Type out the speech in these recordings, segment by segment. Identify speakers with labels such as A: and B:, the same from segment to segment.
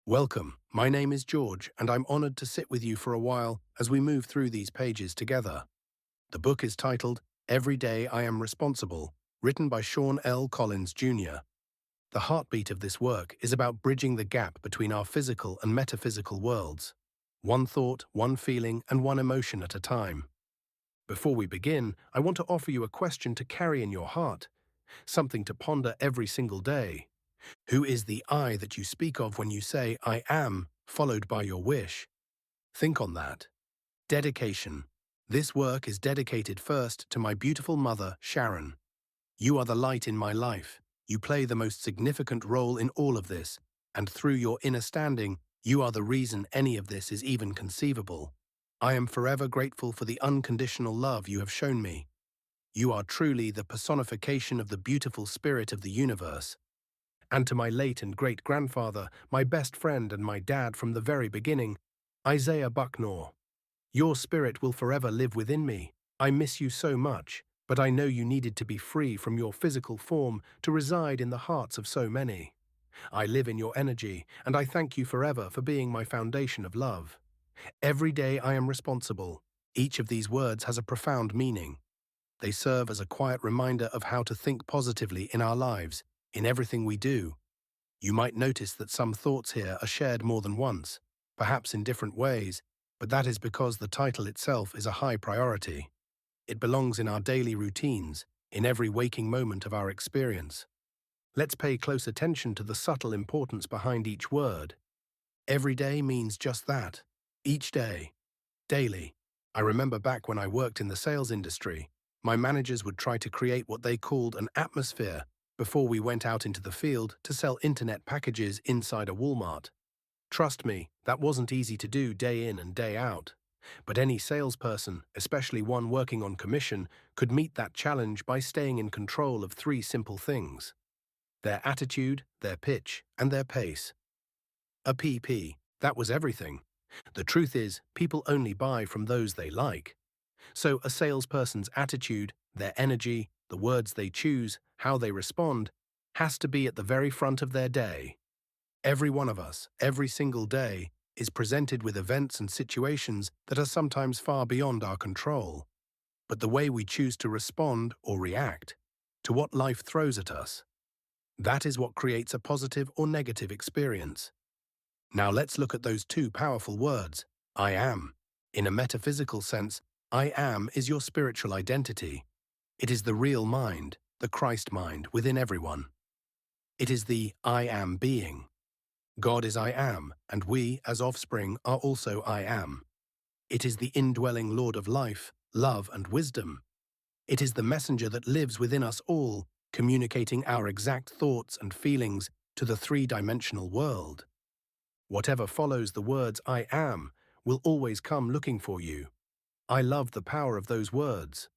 A: Welcome, my name is George, and I'm honored to sit with you for a while as we move through these pages together. The book is titled Every Day I Am Responsible, written by Shawn L. Collins, Jr. The heartbeat of this work is about bridging the gap between our physical and metaphysical worlds. One thought, one feeling, and one emotion at a time. Before we begin, I want to offer you a question to carry in your heart, something to ponder every single day. Who is the I that you speak of when you say, I am, followed by your wish? Think on that. Dedication. This work is dedicated first to my beautiful mother, Sharon. You are the light in my life. You play the most significant role in all of this, and through your inner standing, you are the reason any of this is even conceivable. I am forever grateful for the unconditional love you have shown me. You are truly the personification of the beautiful spirit of the universe. And to my late and great-grandfather, my best friend and my dad from the very beginning, Isaiah Bucknor. Your spirit will forever live within me. I miss you so much, but I know you needed to be free from your physical form to reside in the hearts of so many. I live in your energy, and I thank you forever for being my foundation of love. Every day I am responsible. Each of these words has a profound meaning. They serve as a quiet reminder of how to think positively in our lives, in everything we do. You might notice that some thoughts here are shared more than once, perhaps in different ways, but that is because the title itself is a high priority. It belongs in our daily routines, in every waking moment of our experience. Let's pay close attention to the subtle importance behind each word. Every day means just that. Each day. Daily. I remember back when I worked in the sales industry, my managers would try to create what they called an atmosphere before we went out into the field to sell internet packages inside a Walmart. Trust me, that wasn't easy to do day in and day out. But any salesperson, especially one working on commission, could meet that challenge by staying in control of three simple things: their attitude, their pitch, and their pace. A PP, that was everything. The truth is, people only buy from those they like. So a salesperson's attitude, their energy, the words they choose, how they respond, has to be at the very front of their day. Every one of us, every single day, is presented with events and situations that are sometimes far beyond our control. But the way we choose to respond or react to what life throws at us, that is what creates a positive or negative experience. Now let's look at those two powerful words, I am. In a metaphysical sense, I am is your spiritual identity. It is the real mind, the Christ mind within everyone. It is the I am being. God is I am, and we, as offspring, are also I am. It is the indwelling Lord of life, love, and wisdom. It is the messenger that lives within us all, communicating our exact thoughts and feelings to the three-dimensional world. Whatever follows the words I am will always come looking for you. I love the power of those words.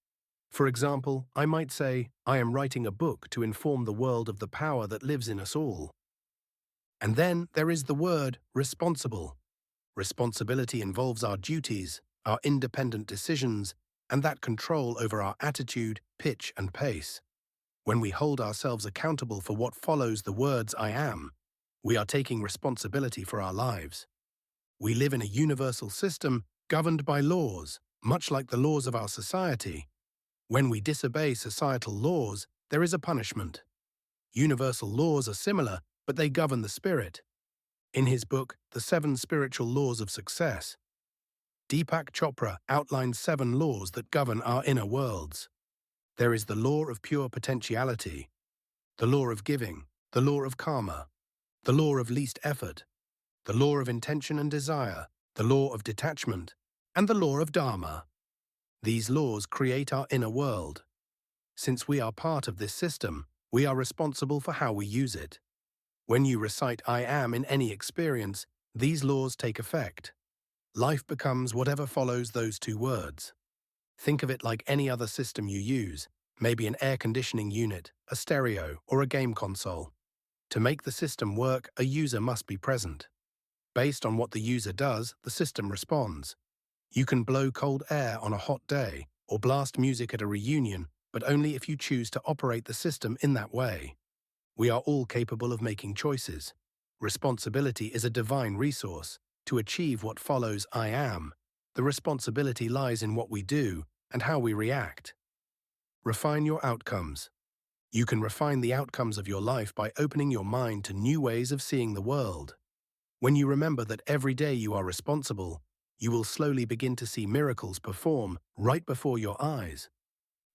A: For example, I might say, I am writing a book to inform the world of the power that lives in us all. And then there is the word responsible. Responsibility involves our duties, our independent decisions, and that control over our attitude, pitch, and pace. When we hold ourselves accountable for what follows the words I am, we are taking responsibility for our lives. We live in a universal system governed by laws, much like the laws of our society. When we disobey societal laws, there is a punishment. Universal laws are similar, but they govern the spirit. In his book, The 7 Spiritual Laws of Success, Deepak Chopra outlines 7 laws that govern our inner worlds. There is the law of pure potentiality, the law of giving, the law of karma, the law of least effort, the law of intention and desire, the law of detachment, and the law of dharma. These laws create our inner world. Since we are part of this system, we are responsible for how we use it. When you recite I am in any experience, these laws take effect. Life becomes whatever follows those 2 words. Think of it like any other system you use, maybe an air conditioning unit, a stereo, or a game console. To make the system work, a user must be present. Based on what the user does, the system responds. You can blow cold air on a hot day, or blast music at a reunion, but only if you choose to operate the system in that way. We are all capable of making choices. Responsibility is a divine resource. To achieve what follows I am, the responsibility lies in what we do and how we react. Refine your outcomes. You can refine the outcomes of your life by opening your mind to new ways of seeing the world. When you remember that every day you are responsible, you will slowly begin to see miracles perform right before your eyes.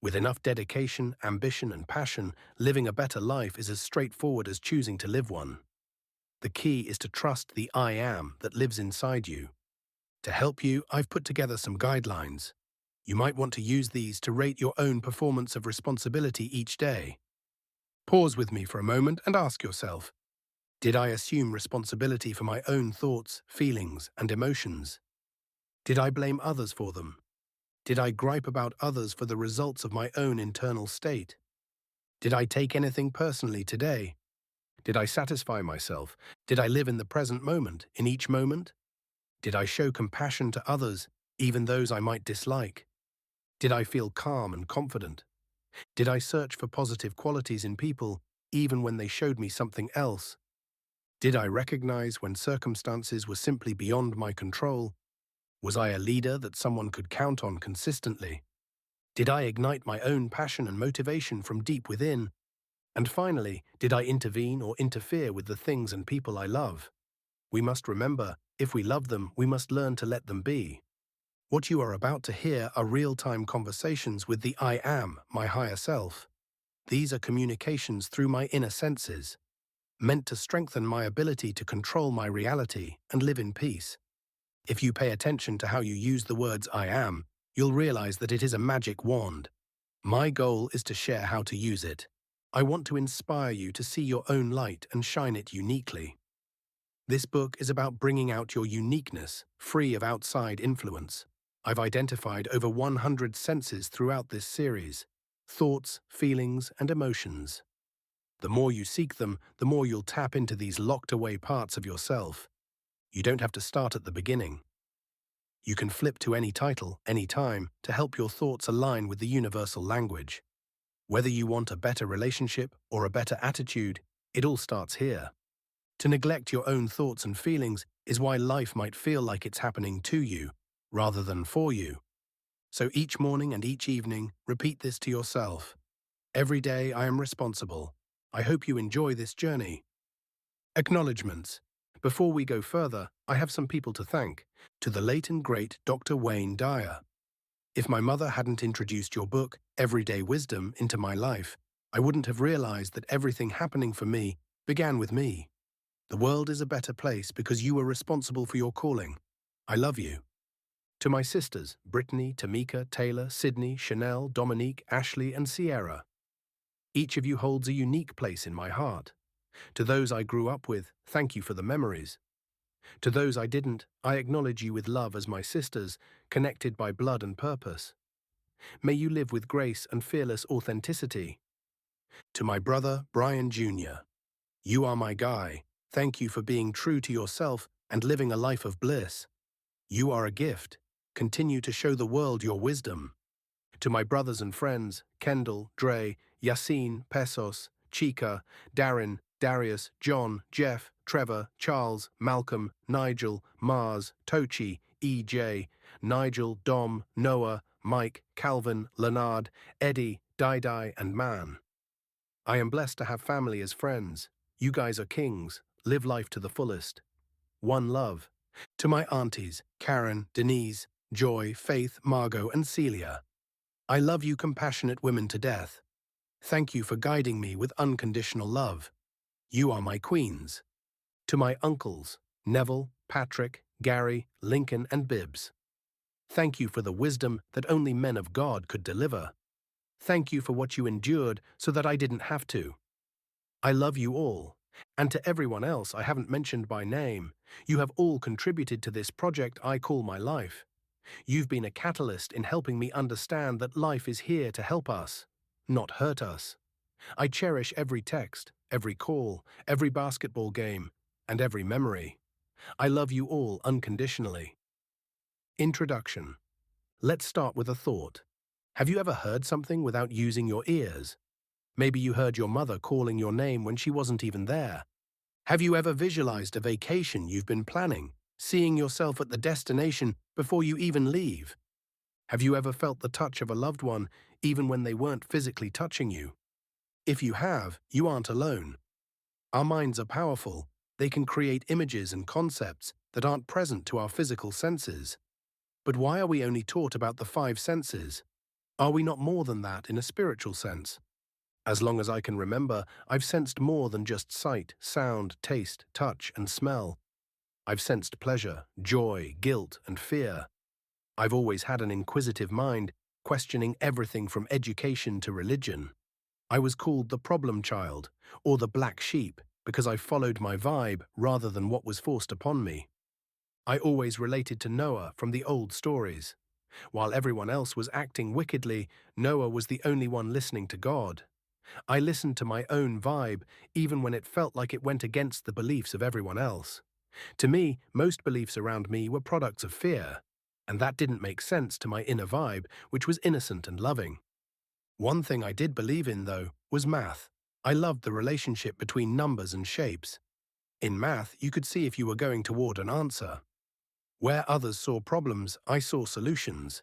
A: With enough dedication, ambition, and passion, living a better life is as straightforward as choosing to live one. The key is to trust the I am that lives inside you. To help you, I've put together some guidelines. You might want to use these to rate your own performance of responsibility each day. Pause with me for a moment and ask yourself, did I assume responsibility for my own thoughts, feelings, and emotions? Did I blame others for them? Did I gripe about others for the results of my own internal state? Did I take anything personally today? Did I satisfy myself? Did I live in the present moment, in each moment? Did I show compassion to others, even those I might dislike? Did I feel calm and confident? Did I search for positive qualities in people, even when they showed me something else? Did I recognize when circumstances were simply beyond my control? Was I a leader that someone could count on consistently? Did I ignite my own passion and motivation from deep within? And finally, did I intervene or interfere with the things and people I love? We must remember, if we love them, we must learn to let them be. What you are about to hear are real-time conversations with the I am, my higher self. These are communications through my inner senses, meant to strengthen my ability to control my reality and live in peace. If you pay attention to how you use the words I am, you'll realize that it is a magic wand. My goal is to share how to use it. I want to inspire you to see your own light and shine it uniquely. This book is about bringing out your uniqueness, free of outside influence. I've identified over 100 senses throughout this series: thoughts, feelings, and emotions. The more you seek them, the more you'll tap into these locked-away parts of yourself. You don't have to start at the beginning. You can flip to any title, any time, to help your thoughts align with the universal language. Whether you want a better relationship or a better attitude, it all starts here. To neglect your own thoughts and feelings is why life might feel like it's happening to you, rather than for you. So each morning and each evening, repeat this to yourself. Every day I am responsible. I hope you enjoy this journey. Acknowledgements. Before we go further, I have some people to thank. To the late and great Dr. Wayne Dyer. If my mother hadn't introduced your book, Everyday Wisdom, into my life, I wouldn't have realized that everything happening for me began with me. The world is a better place because you were responsible for your calling. I love you. To my sisters, Brittany, Tamika, Taylor, Sydney, Chanel, Dominique, Ashley, and Sierra. Each of you holds a unique place in my heart. To those I grew up with, thank you for the memories. To those I didn't, I acknowledge you with love as my sisters, connected by blood and purpose. May you live with grace and fearless authenticity. To my brother, Brian Jr. You are my guy. Thank you for being true to yourself and living a life of bliss. You are a gift. Continue to show the world your wisdom. To my brothers and friends, Kendall, Dre, Yassine, Pesos, Chica, Darren, Darius, John, Jeff, Trevor, Charles, Malcolm, Nigel, Mars, Tochi, EJ, Nigel, Dom, Noah, Mike, Calvin, Leonard, Eddie, Dai, and Man. I am blessed to have family as friends. You guys are kings. Live life to the fullest. One love. To my aunties, Karen, Denise, Joy, Faith, Margot, and Celia. I love you compassionate women to death. Thank you for guiding me with unconditional love. You are my queens. To my uncles, Neville, Patrick, Gary, Lincoln, and Bibbs. Thank you for the wisdom that only men of God could deliver. Thank you for what you endured so that I didn't have to. I love you all. And to everyone else I haven't mentioned by name, you have all contributed to this project I call my life. You've been a catalyst in helping me understand that life is here to help us, not hurt us. I cherish every text, every call, every basketball game, and every memory. I love you all unconditionally. Introduction. Let's start with a thought. Have you ever heard something without using your ears? Maybe you heard your mother calling your name when she wasn't even there. Have you ever visualized a vacation you've been planning, seeing yourself at the destination before you even leave? Have you ever felt the touch of a loved one, even when they weren't physically touching you? If you have, you aren't alone. Our minds are powerful. They can create images and concepts that aren't present to our physical senses. But why are we only taught about the five senses? Are we not more than that in a spiritual sense? As long as I can remember, I've sensed more than just sight, sound, taste, touch, and smell. I've sensed pleasure, joy, guilt, and fear. I've always had an inquisitive mind, questioning everything from education to religion. I was called the problem child, or the black sheep, because I followed my vibe rather than what was forced upon me. I always related to Noah from the old stories. While everyone else was acting wickedly, Noah was the only one listening to God. I listened to my own vibe, even when it felt like it went against the beliefs of everyone else. To me, most beliefs around me were products of fear, and that didn't make sense to my inner vibe, which was innocent and loving. One thing I did believe in, though, was math. I loved the relationship between numbers and shapes. In math, you could see if you were going toward an answer. Where others saw problems, I saw solutions.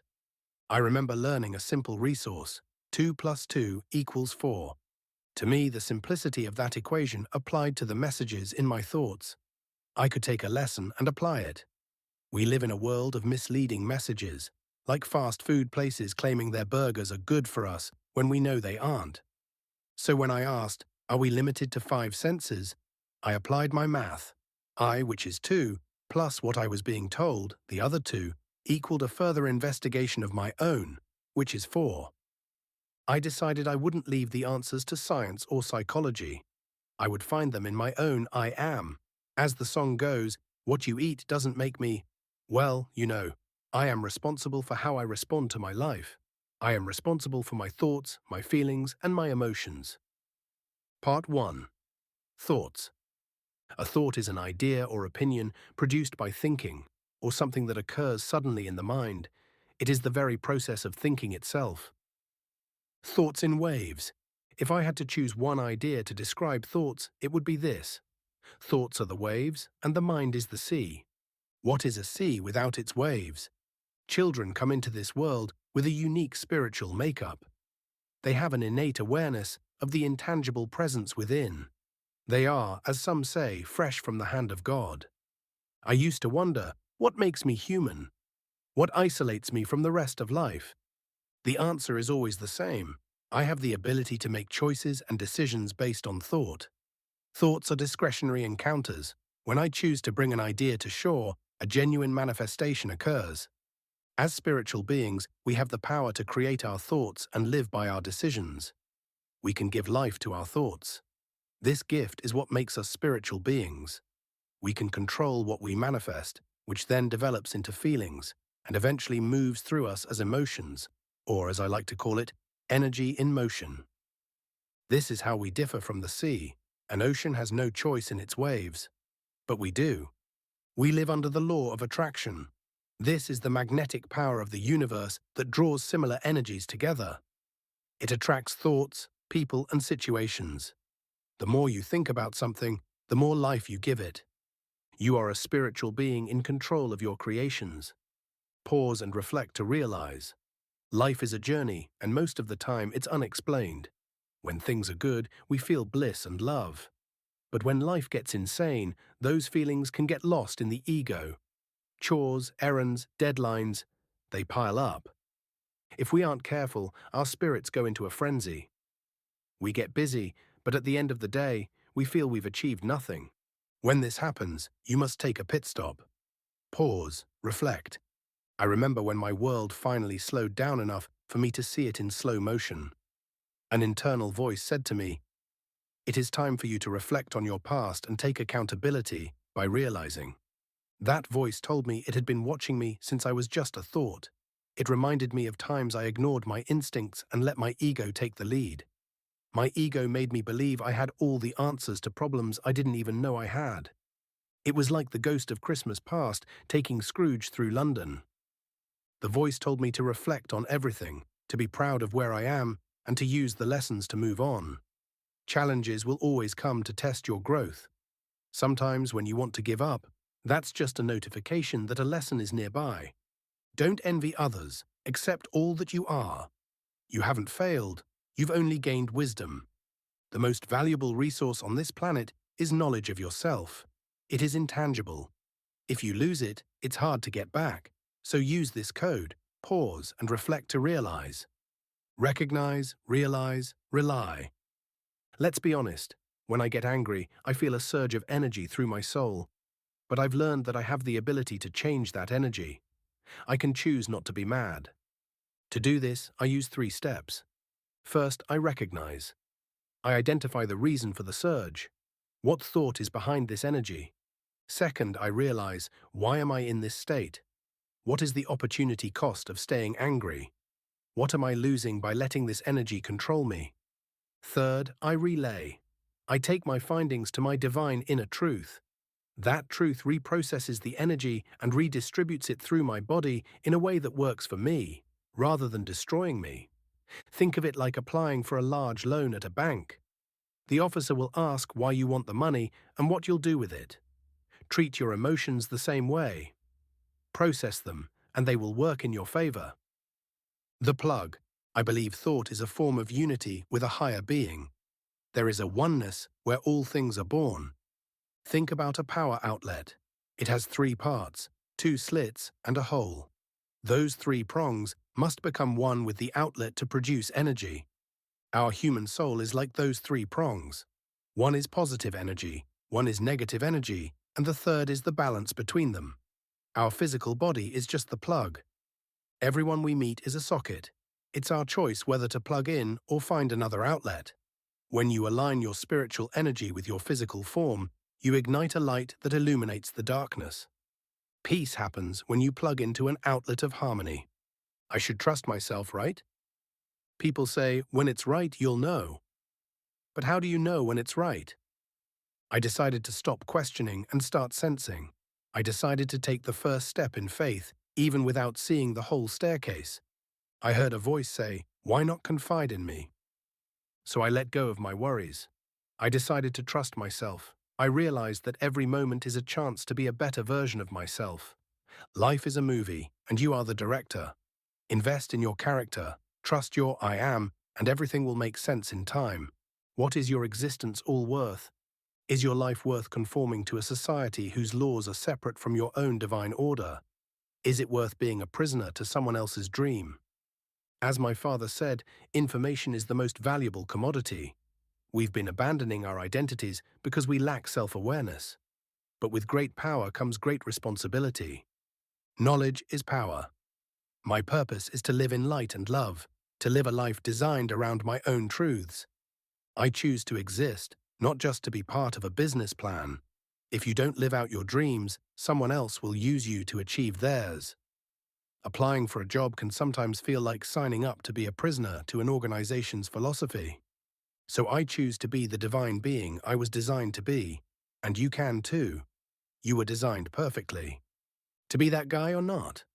A: I remember learning a simple resource: 2 plus 2 equals 4. To me, the simplicity of that equation applied to the messages in my thoughts. I could take a lesson and apply it. We live in a world of misleading messages, like fast food places claiming their burgers are good for us when we know they aren't. So when I asked, are we limited to five senses? I applied my math. I, which is 2, plus what I was being told, the other 2, equaled a further investigation of my own, which is 4. I decided I wouldn't leave the answers to science or psychology. I would find them in my own I am. As the song goes, what you eat doesn't make me, well, you know, I am responsible for how I respond to my life. I am responsible for my thoughts, my feelings, and my emotions. Part 1. Thoughts. A thought is an idea or opinion produced by thinking, or something that occurs suddenly in the mind. It is the very process of thinking itself. Thoughts in waves. If I had to choose one idea to describe thoughts, it would be this. Thoughts are the waves, and the mind is the sea. What is a sea without its waves? Children come into this world with a unique spiritual makeup. They have an innate awareness of the intangible presence within. They are, as some say, fresh from the hand of God. I used to wonder, what makes me human? What isolates me from the rest of life? The answer is always the same. I have the ability to make choices and decisions based on thought. Thoughts are discretionary encounters. When I choose to bring an idea to shore, a genuine manifestation occurs. As spiritual beings, we have the power to create our thoughts and live by our decisions. We can give life to our thoughts. This gift is what makes us spiritual beings. We can control what we manifest, which then develops into feelings, and eventually moves through us as emotions, or as I like to call it, energy in motion. This is how we differ from the sea. An ocean has no choice in its waves. But we do. We live under the law of attraction. This is the magnetic power of the universe that draws similar energies together. It attracts thoughts, people, and situations. The more you think about something, the more life you give it. You are a spiritual being in control of your creations. Pause and reflect to realize. Life is a journey, and most of the time it's unexplained. When things are good, we feel bliss and love. But when life gets insane, those feelings can get lost in the ego. Chores, errands, deadlines, they pile up. If we aren't careful, our spirits go into a frenzy. We get busy, but at the end of the day, we feel we've achieved nothing. When this happens, you must take a pit stop. Pause, reflect. I remember when my world finally slowed down enough for me to see it in slow motion. An internal voice said to me, "It is time for you to reflect on your past and take accountability by realizing." That voice told me it had been watching me since I was just a thought. It reminded me of times I ignored my instincts and let my ego take the lead. My ego made me believe I had all the answers to problems I didn't even know I had. It was like the ghost of Christmas past taking Scrooge through London. The voice told me to reflect on everything, to be proud of where I am, and to use the lessons to move on. Challenges will always come to test your growth. Sometimes when you want to give up, that's just a notification that a lesson is nearby. Don't envy others, accept all that you are. You haven't failed, you've only gained wisdom. The most valuable resource on this planet is knowledge of yourself. It is intangible. If you lose it, it's hard to get back. So use this code, pause and reflect to realize. Recognize, realize, rely. Let's be honest, when I get angry, I feel a surge of energy through my soul. But I've learned that I have the ability to change that energy. I can choose not to be mad. To do this, I use 3 steps. First, I recognize. I identify the reason for the surge. What thought is behind this energy? Second, I realize, why am I in this state? What is the opportunity cost of staying angry? What am I losing by letting this energy control me? Third, I relay. I take my findings to my divine inner truth. That truth reprocesses the energy and redistributes it through my body in a way that works for me, rather than destroying me. Think of it like applying for a large loan at a bank. The officer will ask why you want the money and what you'll do with it. Treat your emotions the same way. Process them, and they will work in your favor. The plug. I believe thought is a form of unity with a higher being. There is a oneness where all things are born. Think about a power outlet. It has 3 parts, 2 slits and a hole. Those 3 prongs must become one with the outlet to produce energy. Our human soul is like those 3 prongs. One is positive energy, one is negative energy, and the third is the balance between them. Our physical body is just the plug. Everyone we meet is a socket. It's our choice whether to plug in or find another outlet. When you align your spiritual energy with your physical form, you ignite a light that illuminates the darkness. Peace happens when you plug into an outlet of harmony. I should trust myself, right? People say, when it's right, you'll know. But how do you know when it's right? I decided to stop questioning and start sensing. I decided to take the first step in faith, even without seeing the whole staircase. I heard a voice say, "Why not confide in me?" So I let go of my worries. I decided to trust myself. I realized that every moment is a chance to be a better version of myself. Life is a movie, and you are the director. Invest in your character, trust your I am, and everything will make sense in time. What is your existence all worth? Is your life worth conforming to a society whose laws are separate from your own divine order? Is it worth being a prisoner to someone else's dream? As my father said, information is the most valuable commodity. We've been abandoning our identities because we lack self-awareness. But with great power comes great responsibility. Knowledge is power. My purpose is to live in light and love, to live a life designed around my own truths. I choose to exist, not just to be part of a business plan. If you don't live out your dreams, someone else will use you to achieve theirs. Applying for a job can sometimes feel like signing up to be a prisoner to an organization's philosophy. So I choose to be the divine being I was designed to be, and you can too. You were designed perfectly. To be that guy or not?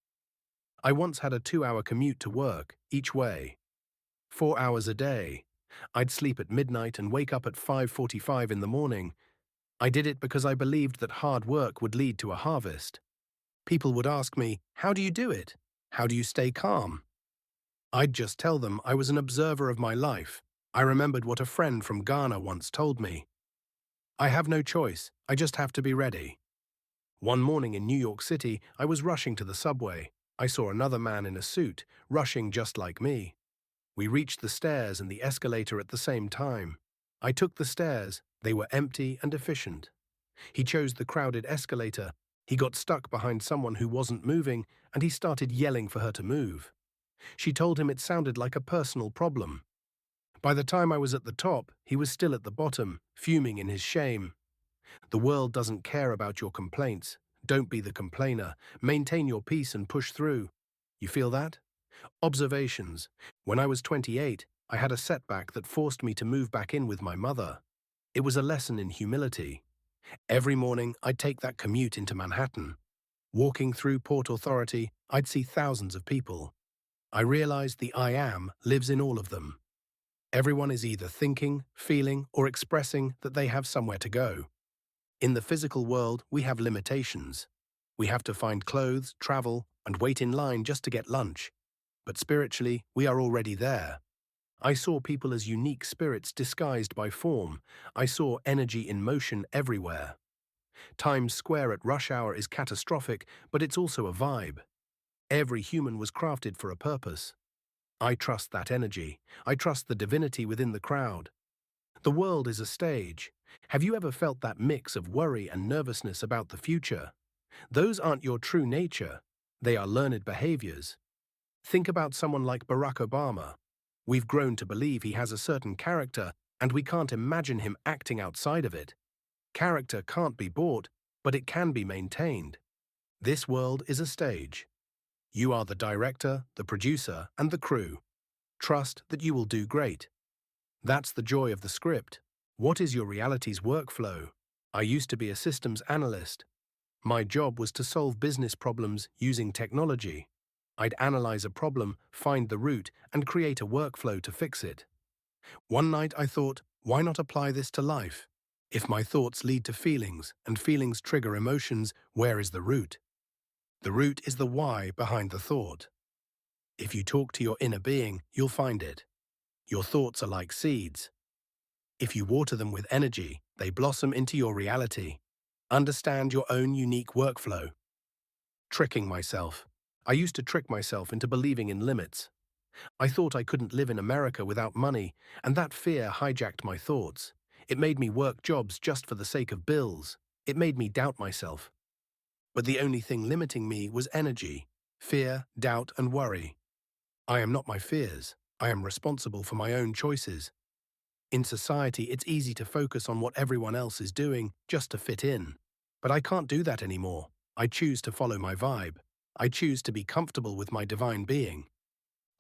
A: I once had a 2-hour commute to work, each way. 4 hours a day. I'd sleep at midnight and wake up at 5:45 in the morning. I did it because I believed that hard work would lead to a harvest. People would ask me, "How do you do it? How do you stay calm?" I'd just tell them I was an observer of my life. I remembered what a friend from Ghana once told me. I have no choice, I just have to be ready. One morning in New York City, I was rushing to the subway. I saw another man in a suit, rushing just like me. We reached the stairs and the escalator at the same time. I took the stairs, they were empty and efficient. He chose the crowded escalator. He got stuck behind someone who wasn't moving, and he started yelling for her to move. She told him it sounded like a personal problem. By the time I was at the top, he was still at the bottom, fuming in his shame. The world doesn't care about your complaints. Don't be the complainer. Maintain your peace and push through. You feel that? Observations. When I was 28, I had a setback that forced me to move back in with my mother. It was a lesson in humility. Every morning, I'd take that commute into Manhattan. Walking through Port Authority, I'd see thousands of people. I realized the I am lives in all of them. Everyone is either thinking, feeling, or expressing that they have somewhere to go. In the physical world, we have limitations. We have to find clothes, travel, and wait in line just to get lunch. But spiritually, we are already there. I saw people as unique spirits disguised by form. I saw energy in motion everywhere. Times Square at rush hour is catastrophic, but it's also a vibe. Every human was crafted for a purpose. I trust that energy. I trust the divinity within the crowd. The world is a stage. Have you ever felt that mix of worry and nervousness about the future? Those aren't your true nature. They are learned behaviors. Think about someone like Barack Obama. We've grown to believe he has a certain character, and we can't imagine him acting outside of it. Character can't be bought, but it can be maintained. This world is a stage. You are the director, the producer, and the crew. Trust that you will do great. That's the joy of the script. What is your reality's workflow? I used to be a systems analyst. My job was to solve business problems using technology. I'd analyze a problem, find the root, and create a workflow to fix it. One night I thought, why not apply this to life? If my thoughts lead to feelings, and feelings trigger emotions, where is the root? The root is the why behind the thought. If you talk to your inner being, you'll find it. Your thoughts are like seeds. If you water them with energy, they blossom into your reality. Understand your own unique workflow. Tricking myself. I used to trick myself into believing in limits. I thought I couldn't live in America without money, and that fear hijacked my thoughts. It made me work jobs just for the sake of bills. It made me doubt myself. But the only thing limiting me was energy, fear, doubt, and worry. I am not my fears. I am responsible for my own choices. In society, it's easy to focus on what everyone else is doing just to fit in. But I can't do that anymore. I choose to follow my vibe. I choose to be comfortable with my divine being.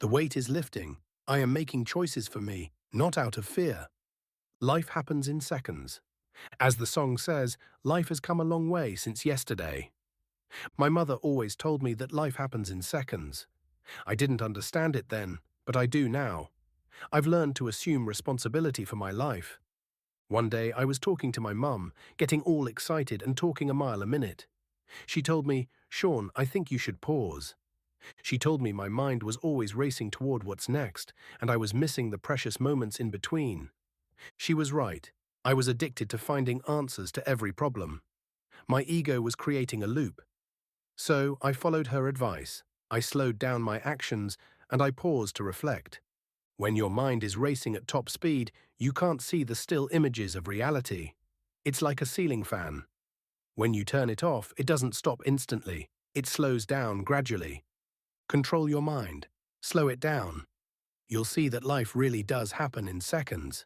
A: The weight is lifting. I am making choices for me, not out of fear. Life happens in seconds. As the song says, life has come a long way since yesterday. My mother always told me that life happens in seconds. I didn't understand it then, but I do now. I've learned to assume responsibility for my life. One day I was talking to my mum, getting all excited and talking a mile a minute. She told me, "Shawn, I think you should pause." She told me my mind was always racing toward what's next, and I was missing the precious moments in between. She was right. I was addicted to finding answers to every problem. My ego was creating a loop. So I followed her advice. I slowed down my actions, and I paused to reflect. When your mind is racing at top speed, you can't see the still images of reality. It's like a ceiling fan. When you turn it off, it doesn't stop instantly. It slows down gradually. Control your mind. Slow it down. You'll see that life really does happen in seconds.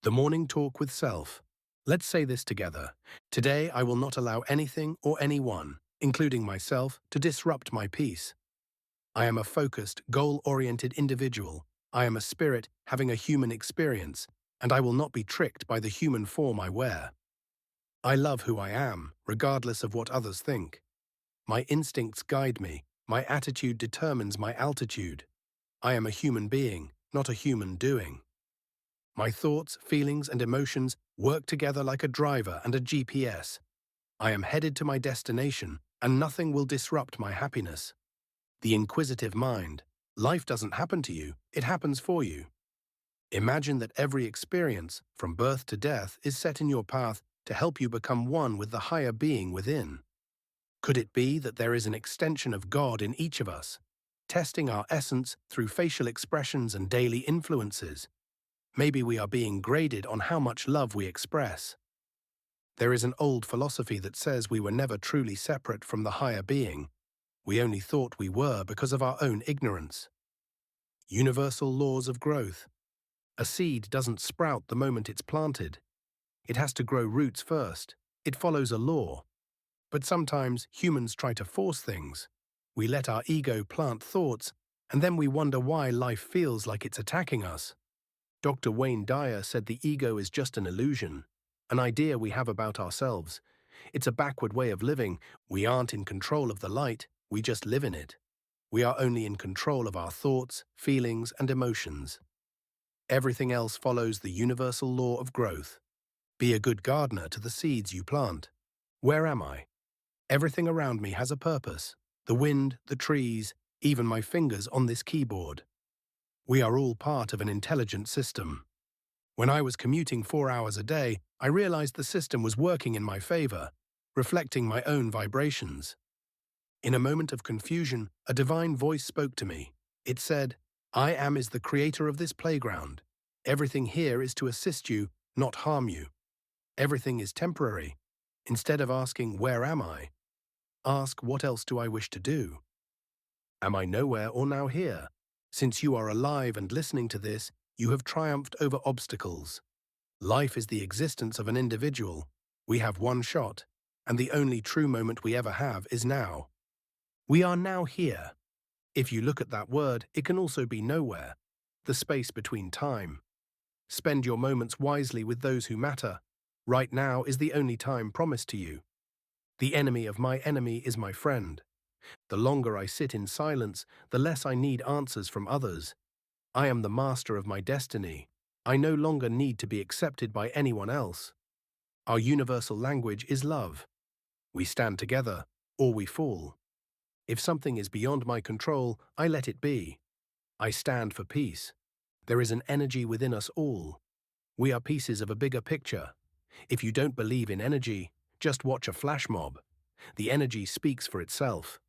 A: The morning talk with self. Let's say this together. Today I will not allow anything or anyone, including myself, to disrupt my peace. I am a focused, goal-oriented individual. I am a spirit having a human experience, and I will not be tricked by the human form I wear. I love who I am, regardless of what others think. My instincts guide me. My attitude determines my altitude. I am a human being, not a human doing. My thoughts, feelings, and emotions work together like a driver and a GPS. I am headed to my destination, and nothing will disrupt my happiness. The inquisitive mind. Life doesn't happen to you, it happens for you. Imagine that every experience, from birth to death, is set in your path to help you become one with the higher being within. Could it be that there is an extension of God in each of us, testing our essence through facial expressions and daily influences? Maybe we are being graded on how much love we express. There is an old philosophy that says we were never truly separate from the higher being. We only thought we were because of our own ignorance. Universal laws of growth. A seed doesn't sprout the moment it's planted. It has to grow roots first. It follows a law. But sometimes humans try to force things. We let our ego plant thoughts, and then we wonder why life feels like it's attacking us. Dr. Wayne Dyer said the ego is just an illusion, an idea we have about ourselves. It's a backward way of living. We aren't in control of the light, we just live in it. We are only in control of our thoughts, feelings, and emotions. Everything else follows the universal law of growth. Be a good gardener to the seeds you plant. Where am I? Everything around me has a purpose. The wind, the trees, even my fingers on this keyboard. We are all part of an intelligent system. When I was commuting 4 hours a day, I realized the system was working in my favor, reflecting my own vibrations. In a moment of confusion, a divine voice spoke to me. It said, "I am is the creator of this playground. Everything here is to assist you, not harm you. Everything is temporary. Instead of asking, 'Where am I?' ask, 'What else do I wish to do?' Am I nowhere or now here? Since you are alive and listening to this, you have triumphed over obstacles. Life is the existence of an individual. We have one shot, and the only true moment we ever have is now. We are now here. If you look at that word, it can also be nowhere, the space between time. Spend your moments wisely with those who matter. Right now is the only time promised to you. The enemy of my enemy is my friend. The longer I sit in silence, the less I need answers from others. I am the master of my destiny. I no longer need to be accepted by anyone else. Our universal language is love. We stand together, or we fall. If something is beyond my control, I let it be. I stand for peace. There is an energy within us all. We are pieces of a bigger picture. If you don't believe in energy, just watch a flash mob. The energy speaks for itself.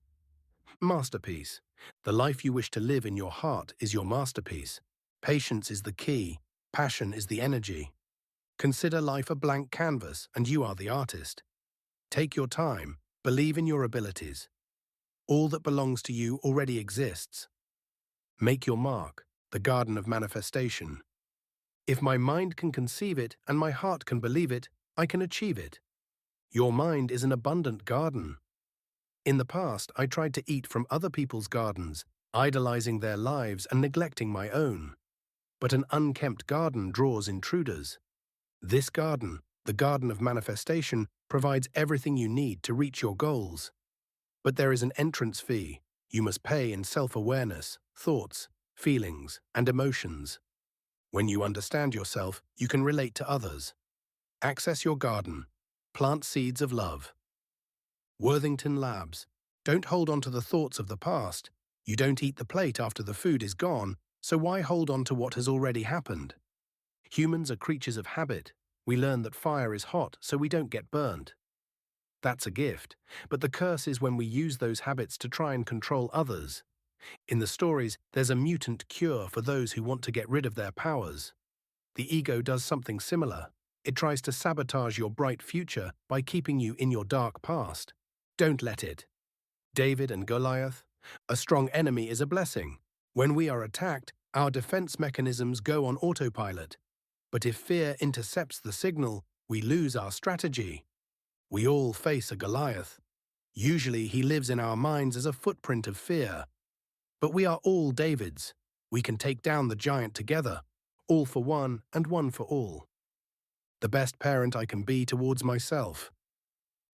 A: Masterpiece. The life you wish to live in your heart is your masterpiece. Patience is the key. Passion is the energy. Consider life a blank canvas, and you are the artist. Take your time. Believe in your abilities. All that belongs to you already exists. Make your mark, the garden of manifestation. If my mind can conceive it and my heart can believe it, I can achieve it. Your mind is an abundant garden. In the past, I tried to eat from other people's gardens, idolizing their lives and neglecting my own. But an unkempt garden draws intruders. This garden, the garden of manifestation, provides everything you need to reach your goals. But there is an entrance fee. You must pay in self-awareness, thoughts, feelings, and emotions. When you understand yourself, you can relate to others. Access your garden. Plant seeds of love. Worthington Labs. Don't hold on to the thoughts of the past. You don't eat the plate after the food is gone, so why hold on to what has already happened? Humans are creatures of habit. We learn that fire is hot, so we don't get burned. That's a gift, but the curse is when we use those habits to try and control others. In the stories, there's a mutant cure for those who want to get rid of their powers. The ego does something similar. It tries to sabotage your bright future by keeping you in your dark past. Don't let it. David and Goliath. A strong enemy is a blessing. When we are attacked, our defense mechanisms go on autopilot. But if fear intercepts the signal, we lose our strategy. We all face a Goliath. Usually he lives in our minds as a footprint of fear. But we are all Davids. We can take down the giant together, all for one and one for all. The best parent I can be towards myself.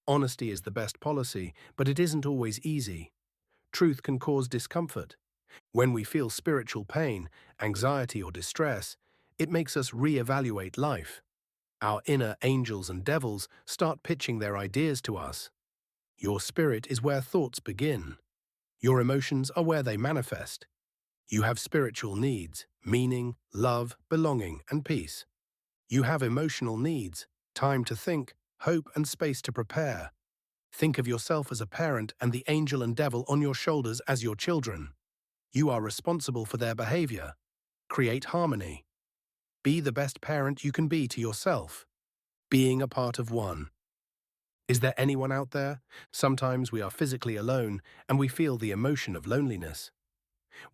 A: Honesty is the best policy, but it isn't always easy. Truth can cause discomfort. When we feel spiritual pain, anxiety, or distress, it makes us re-evaluate life. Our inner angels and devils start pitching their ideas to us. Your spirit is where thoughts begin. Your emotions are where they manifest. You have spiritual needs, meaning, love, belonging, and peace. You have emotional needs, time to think, hope, and space to prepare. Think of yourself as a parent and the angel and devil on your shoulders as your children. You are responsible for their behavior. Create harmony. Be the best parent you can be to yourself. Being a part of one. Is there anyone out there? Sometimes we are physically alone and we feel the emotion of loneliness.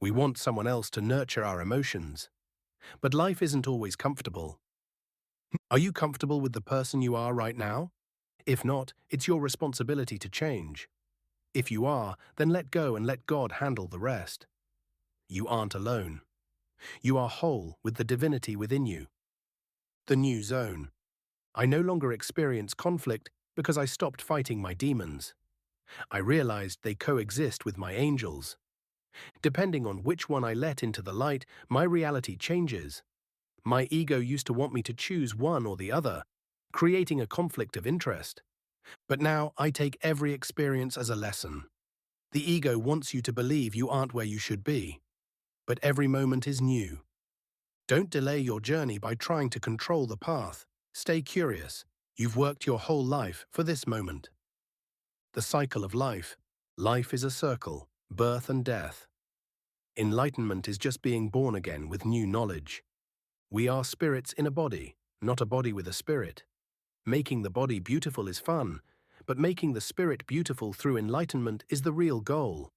A: We want someone else to nurture our emotions. But life isn't always comfortable. Are you comfortable with the person you are right now? If not, it's your responsibility to change. If you are, then let go and let God handle the rest. You aren't alone. You are whole with the divinity within you. The new zone. I no longer experience conflict because I stopped fighting my demons. I realized they coexist with my angels. Depending on which one I let into the light, my reality changes. My ego used to want me to choose one or the other. creating a conflict of interest. But now I take every experience as a lesson. The ego wants you to believe you aren't where you should be, but every moment is new. Don't delay your journey by trying to control the path. Stay curious. You've worked your whole life for this moment. The cycle of life. Life is a circle, birth and death. Enlightenment is just being born again with new knowledge. We are spirits in a body, not a body with a spirit. Making the body beautiful is fun, but making the spirit beautiful through enlightenment is the real goal.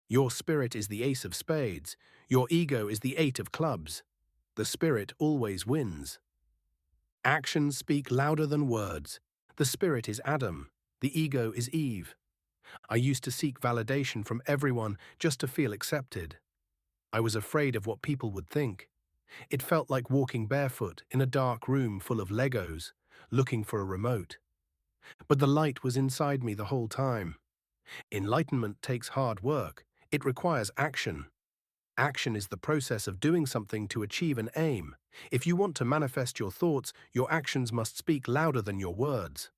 A: Your spirit is the ace of spades. Your ego is the eight of clubs. The spirit always wins. Actions speak louder than words. The spirit is Adam. The ego is Eve. I used to seek validation from everyone just to feel accepted. I was afraid of what people would think. It felt like walking barefoot in a dark room full of Legos, looking for a remote. But the light was inside me the whole time. Enlightenment takes hard work. It requires action. Action is the process of doing something to achieve an aim. If you want to manifest your thoughts, your actions must speak louder than your words.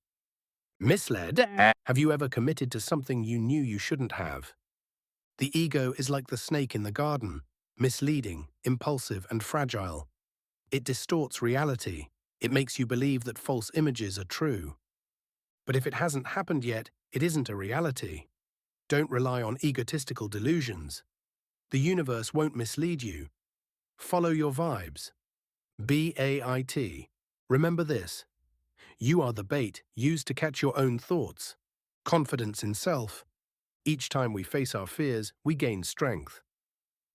A: Misled? Have you ever committed to something you knew you shouldn't have? The ego is like the snake in the garden, misleading, impulsive, and fragile. It distorts reality. It makes you believe that false images are true. But if it hasn't happened yet, it isn't a reality. Don't rely on egotistical delusions. The universe won't mislead you. Follow your vibes. BAIT. Remember this. You are the bait used to catch your own thoughts. Confidence in self. Each time we face our fears, we gain strength.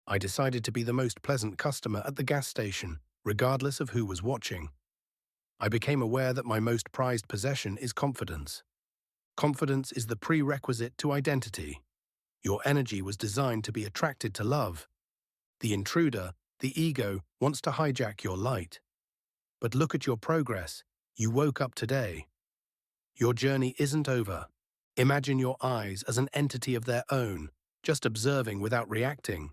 A: I decided to be the most pleasant customer at the gas station, regardless of who was watching. I became aware that my most prized possession is confidence. Confidence is the prerequisite to identity. Your energy was designed to be attracted to love. The intruder, the ego, wants to hijack your light. But look at your progress. You woke up today. Your journey isn't over. Imagine your eyes as an entity of their own, just observing without reacting.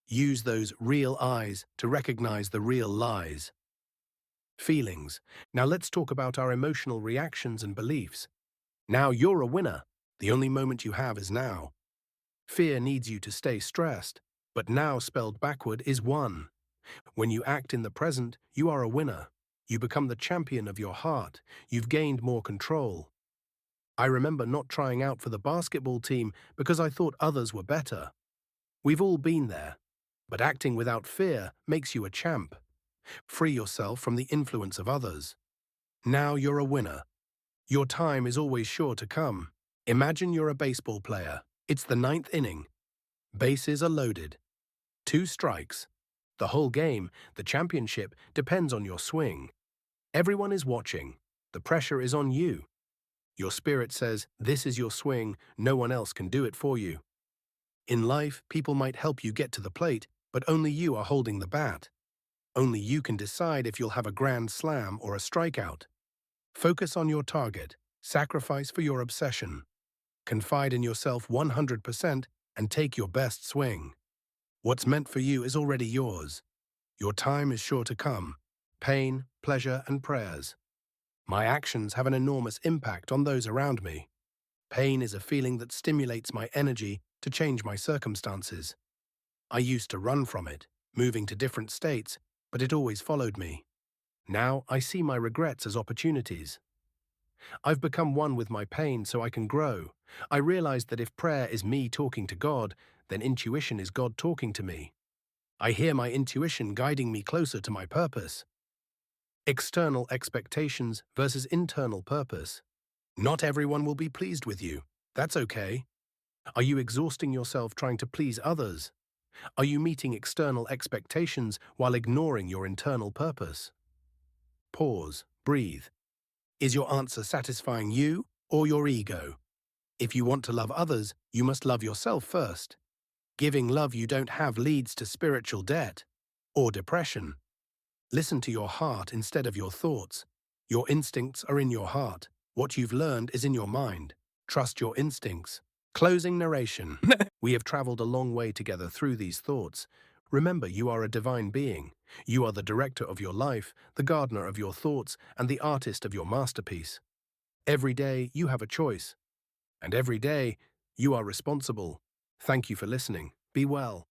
A: Use those real eyes to recognize the real lies. Feelings. Now let's talk about our emotional reactions and beliefs. Now you're a winner. The only moment you have is now. Fear needs you to stay stressed, but now spelled backward is won. When you act in the present, you are a winner. You become the champion of your heart. You've gained more control. I remember not trying out for the basketball team because I thought others were better. We've all been there. But acting without fear makes you a champ. Free yourself from the influence of others. Now you're a winner. Your time is always sure to come. Imagine you're a baseball player. It's the 9th inning. Bases are loaded. 2 strikes. The whole game, the championship, depends on your swing. Everyone is watching. The pressure is on you. Your spirit says, this is your swing, no one else can do it for you. In life, people might help you get to the plate, but only you are holding the bat. Only you can decide if you'll have a grand slam or a strikeout. Focus on your target. Sacrifice for your obsession. Confide in yourself 100% and take your best swing. What's meant for you is already yours. Your time is sure to come. Pain, pleasure, and prayers. My actions have an enormous impact on those around me. Pain is a feeling that stimulates my energy to change my circumstances. I used to run from it, moving to different states, but it always followed me. Now I see my regrets as opportunities. I've become one with my pain so I can grow. I realized that if prayer is me talking to God, then intuition is God talking to me. I hear my intuition guiding me closer to my purpose. External expectations versus internal purpose. Not everyone will be pleased with you. That's okay. Are you exhausting yourself trying to please others? Are you meeting external expectations while ignoring your internal purpose? Pause, breathe. Is your answer satisfying you or your ego? If you want to love others, you must love yourself first. Giving love you don't have leads to spiritual debt or depression. Listen to your heart instead of your thoughts. Your instincts are in your heart. What you've learned is in your mind. Trust your instincts. Closing narration. We have traveled a long way together through these thoughts. Remember, you are a divine being. You are the director of your life, the gardener of your thoughts, and the artist of your masterpiece. Every day, you have a choice. And every day, you are responsible. Thank you for listening. Be well.